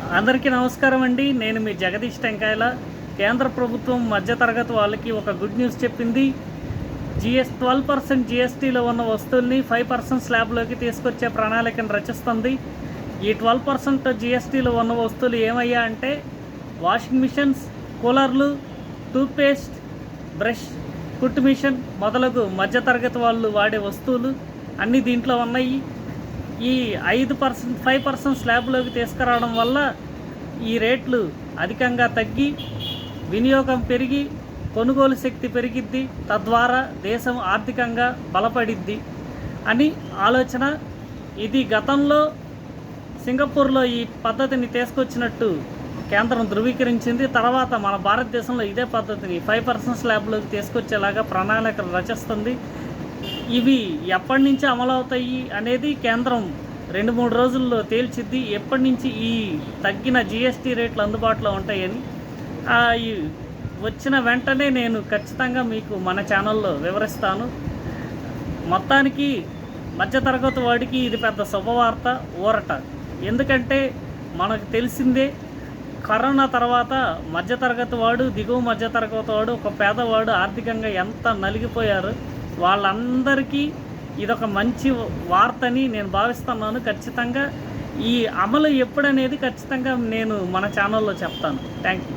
అందరికీ నమస్కారం అండి. నేను మీ జగదీష్ టెంకాయల. కేంద్ర ప్రభుత్వం మధ్యతరగతి వాళ్ళకి ఒక గుడ్ న్యూస్ చెప్పింది. 12% జిఎస్టీలో ఉన్న వస్తువుల్ని 5% స్లాబ్లోకి తీసుకొచ్చే ప్రణాళికను రచిస్తుంది. ఈ 12% జిఎస్టీలో ఉన్న వస్తువులు ఏమయ్యా అంటే వాషింగ్ మిషన్స్, కూలర్లు, టూత్పేస్ట్, బ్రష్, కుట్టు మిషన్ మొదలగు మధ్యతరగతి వాళ్ళు వాడే వస్తువులు అన్నీ దీంట్లో ఉన్నాయి. ఈ 5% స్లాబ్లోకి తీసుకురావడం వల్ల ఈ రేట్లు అధికంగా తగ్గి వినియోగం పెరిగి కొనుగోలు శక్తి పెరిగిద్ది, తద్వారా దేశం ఆర్థికంగా బలపడిద్ది అని ఆలోచన. ఇది గతంలో సింగపూర్లో ఈ పద్ధతిని తీసుకొచ్చినట్టు కేంద్రం ధృవీకరించింది. తర్వాత మన భారతదేశంలో ఇదే పద్ధతిని 5% స్లాబ్లోకి తీసుకొచ్చేలాగా ప్రణాళికలు రచిస్తుంది. ఇవి ఎప్పటి నుంచి అమలవుతాయి అనేది కేంద్రం 2-3 రోజుల్లో తేల్చిద్ది. ఎప్పటి నుంచి ఈ తగ్గిన జిఎస్టీ రేట్లు అందుబాటులో ఉంటాయని ఈ వచ్చిన వెంటనే నేను ఖచ్చితంగా మీకు మన ఛానల్లో వివరిస్తాను. మొత్తానికి మధ్యతరగతి వాడికి ఇది పెద్ద శుభవార్త, ఊరట. ఎందుకంటే మనకు తెలిసిందే, కరోనా తర్వాత మధ్యతరగతి వాడు, దిగువ మధ్యతరగతి వాడు, ఒక పేదవాడు ఆర్థికంగా ఎంత నలిగిపోయారు. వాళ్ళందరికీ ఇదొక మంచి వార్తని నేను భావిస్తున్నాను. ఖచ్చితంగా ఈ అమలు ఎప్పుడనేది ఖచ్చితంగా నేను మన ఛానల్లో చెప్తాను. Thank you.